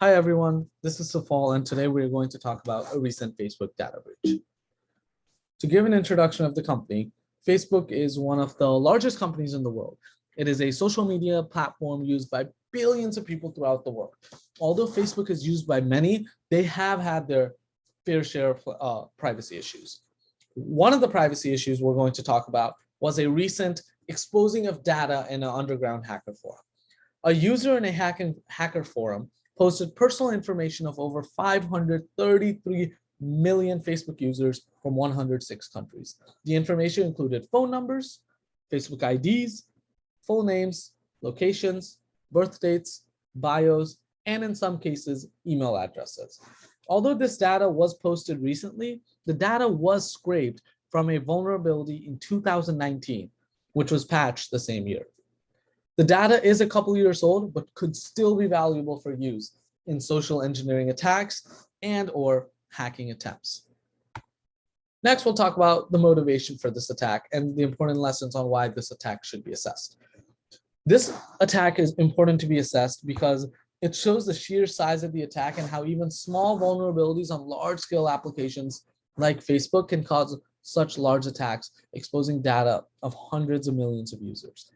Hi everyone, this is Safal, and today we're going to talk about a recent Facebook data breach. To give an introduction of the company, Facebook is one of the largest companies in the world. It is a social media platform used by billions of people throughout the world. Although Facebook is used by many, they have had their fair share of privacy issues. One of the privacy issues we're going to talk about was a recent exposing of data in an underground hacker forum. A user in a hacker forum posted personal information of over 533 million Facebook users from 106 countries. The information included phone numbers, Facebook IDs, full names, locations, birth dates, bios, and in some cases, email addresses. Although this data was posted recently, the data was scraped from a vulnerability in 2019, which was patched the same year. The data is a couple years old, but could still be valuable for use in social engineering attacks and/or hacking attempts. Next, we'll talk about the motivation for this attack and the important lessons on why this attack should be assessed. This attack is important to be assessed because it shows the sheer size of the attack and how even small vulnerabilities on large-scale applications like Facebook can cause such large attacks, exposing data of hundreds of millions of users.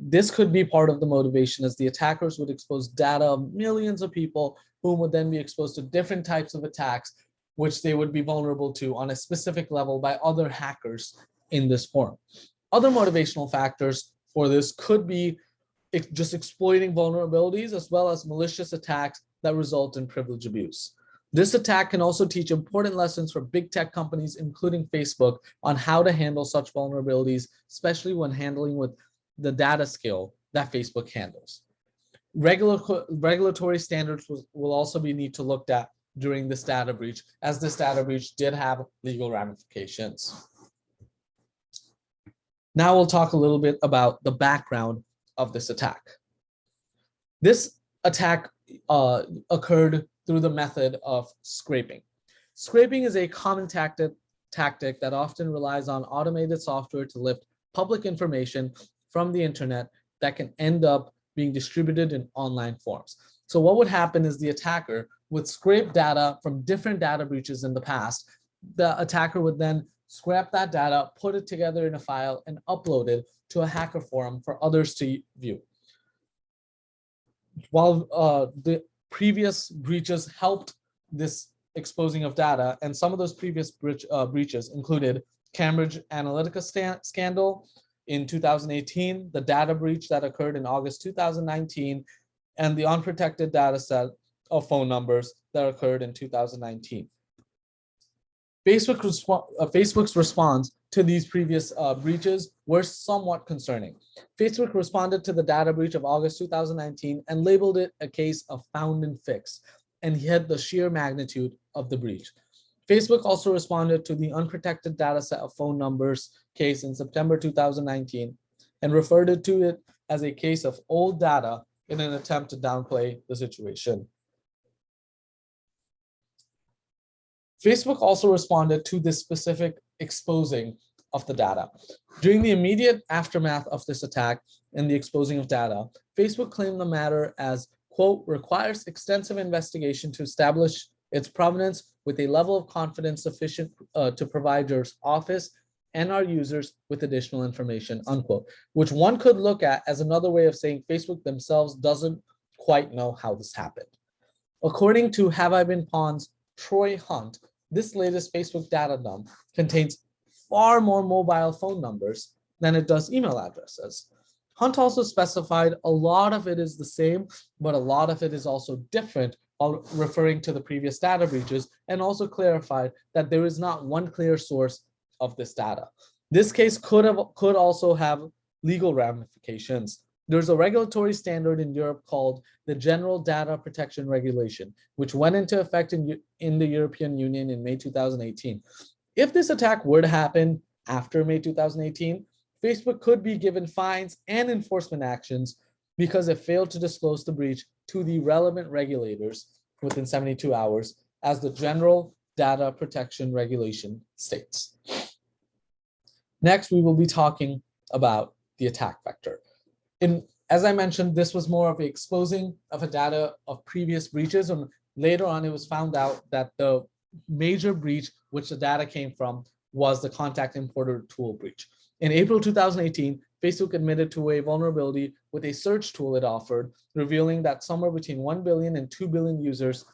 This could be part of the motivation, as the attackers would expose data of millions of people whom would then be exposed to different types of attacks, which they would be vulnerable to on a specific level by other hackers in this forum. Other motivational factors for this could be just exploiting vulnerabilities, as well as malicious attacks that result in privilege abuse. This attack can also teach important lessons for big tech companies, including Facebook, on how to handle such vulnerabilities, especially when handling with the data scale that Facebook handles. Regulatory standards will also be need to looked at during this data breach, as this data breach did have legal ramifications. Now we'll talk a little bit about the background of this attack. This attack occurred through the method of scraping. Scraping is a common tactic that often relies on automated software to lift public information from the internet that can end up being distributed in online forms. So what would happen is the attacker would scrape data from different data breaches in the past. The attacker would then scrap that data, put it together in a file, and upload it to a hacker forum for others to view. While the previous breaches helped this exposing of data, and some of those previous breaches included Cambridge Analytica scandal in 2018, the data breach that occurred in August 2019, and the unprotected data set of phone numbers that occurred in 2019. Facebook's response to these previous breaches were somewhat concerning. Facebook responded to the data breach of August 2019 and labeled it a case of found and fixed, and hid the sheer magnitude of the breach. Facebook also responded to the unprotected data set of phone numbers case in September 2019 and referred to it as a case of old data in an attempt to downplay the situation. Facebook also responded to this specific exposing of the data. During the immediate aftermath of this attack and the exposing of data, Facebook claimed the matter as, quote, requires extensive investigation to establish its provenance with a level of confidence sufficient to provide your office and our users with additional information, unquote, which one could look at as another way of saying Facebook themselves doesn't quite know how this happened. According to Have I Been Pawn's Troy Hunt, this latest Facebook data dump contains far more mobile phone numbers than it does email addresses. Hunt also specified a lot of it is the same, but a lot of it is also different, while referring to the previous data breaches, and also clarified that there is not one clear source of this data. This case could also have legal ramifications. There's a regulatory standard in Europe called the General Data Protection Regulation, which went into effect in the European Union in May 2018. If this attack were to happen after May 2018, Facebook could be given fines and enforcement actions because it failed to disclose the breach to the relevant regulators within 72 hours, as the General Data Protection Regulation states. Next, we will be talking about the attack vector. As I mentioned, this was more of an exposing of a data of previous breaches, and later on it was found out that the major breach which the data came from was the contact importer tool breach. In April 2018, Facebook admitted to a vulnerability with a search tool it offered, revealing that somewhere between 1 billion and 2 billion users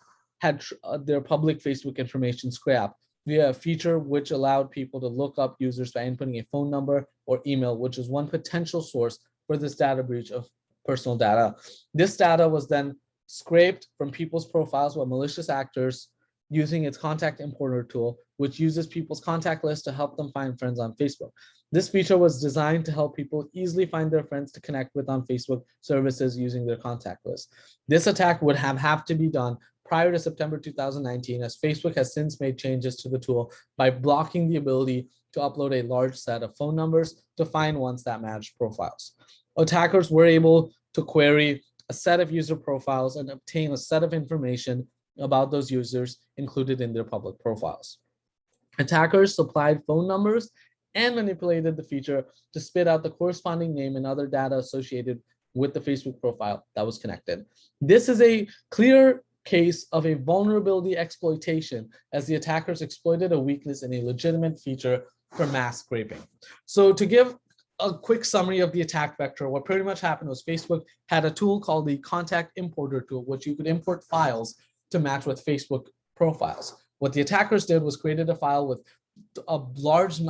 had their public Facebook information scrapped via a feature which allowed people to look up users by inputting a phone number or email, which is one potential source for this data breach of personal data. This data was then scraped from people's profiles by malicious actors using its contact importer tool, which uses people's contact list to help them find friends on Facebook. This feature was designed to help people easily find their friends to connect with on Facebook services using their contact list. This attack would have to be done prior to September 2019, as Facebook has since made changes to the tool by blocking the ability to upload a large set of phone numbers to find ones that matched profiles. Attackers were able to query a set of user profiles and obtain a set of information about those users included in their public profiles. Attackers supplied phone numbers and manipulated the feature to spit out the corresponding name and other data associated with the Facebook profile that was connected. This is a clear case of a vulnerability exploitation, as the attackers exploited a weakness in a legitimate feature for mass scraping. So to give a quick summary of the attack vector, what pretty much happened was Facebook had a tool called the contact importer tool, which you could import files to match with Facebook profiles. What the attackers did was created a file with a large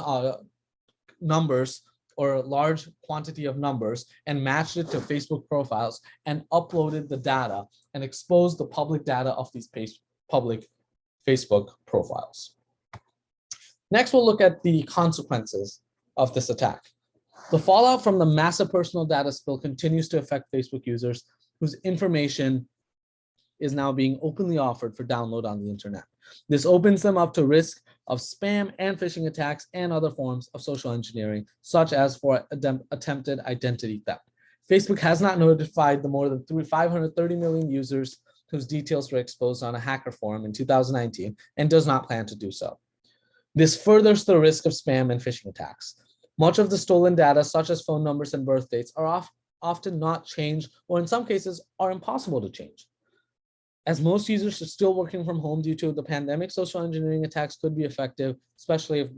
numbers or a large quantity of numbers and matched it to Facebook profiles and uploaded the data and exposed the public data of these public Facebook profiles. Next, we'll look at the consequences of this attack. The fallout from the massive personal data spill continues to affect Facebook users whose information is now being openly offered for download on the internet. This opens them up to risk of spam and phishing attacks and other forms of social engineering, such as for attempted identity theft. Facebook has not notified the more than 530 million users whose details were exposed on a hacker forum in 2019 and does not plan to do so. This furthers the risk of spam and phishing attacks. Much of the stolen data, such as phone numbers and birth dates, are often not changed, or in some cases are impossible to change. As most users are still working from home due to the pandemic, social engineering attacks could be effective, especially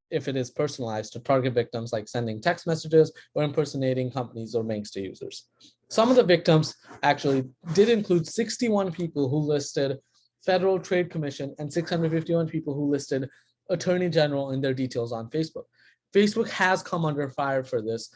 if it is personalized to target victims, like sending text messages or impersonating companies or banks to users. Some of the victims actually did include 61 people who listed Federal Trade Commission and 651 people who listed Attorney General in their details on Facebook. Facebook has come under fire for this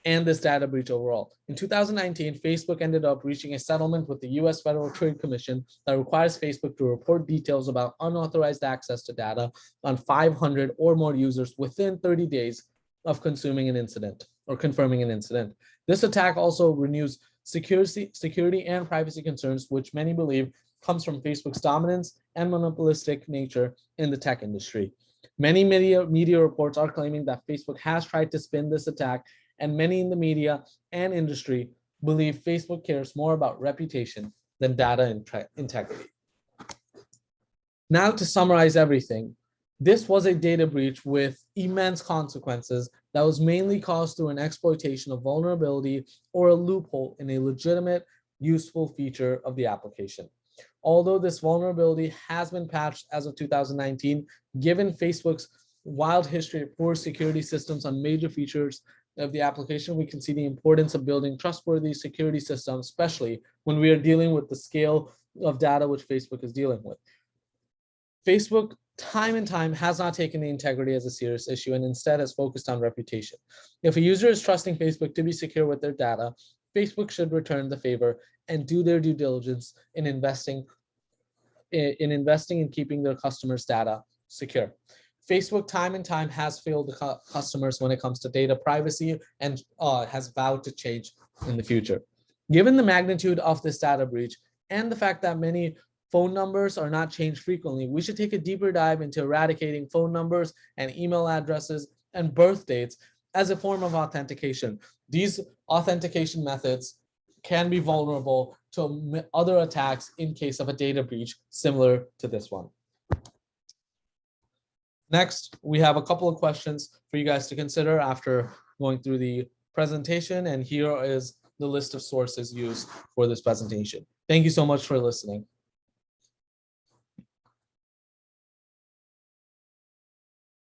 and this data breach overall. In 2019, Facebook ended up reaching a settlement with the US Federal Trade Commission that requires Facebook to report details about unauthorized access to data on 500 or more users within 30 days of consuming an incident or confirming an incident. This attack also renews security and privacy concerns, which many believe comes from Facebook's dominance and monopolistic nature in the tech industry. Many media reports are claiming that Facebook has tried to spin this attack, and many in the media and industry believe Facebook cares more about reputation than data integrity. Now, to summarize everything, this was a data breach with immense consequences that was mainly caused through an exploitation of vulnerability or a loophole in a legitimate, useful feature of the application. Although this vulnerability has been patched as of 2019, given Facebook's wild history of poor security systems on major features of the application, we can see the importance of building trustworthy security systems, especially when we are dealing with the scale of data which Facebook is dealing with. Facebook, time and time, has not taken the integrity as a serious issue and instead has focused on reputation. If a user is trusting Facebook to be secure with their data, Facebook should return the favor and do their due diligence in investing in keeping their customers' data secure. Facebook, time and time, has failed the customers when it comes to data privacy and has vowed to change in the future. Given the magnitude of this data breach and the fact that many phone numbers are not changed frequently, we should take a deeper dive into eradicating phone numbers and email addresses and birth dates as a form of authentication. These authentication methods can be vulnerable to other attacks in case of a data breach similar to this one. Next, we have a couple of questions for you guys to consider after going through the presentation, and here is the list of sources used for this presentation. Thank you so much for listening.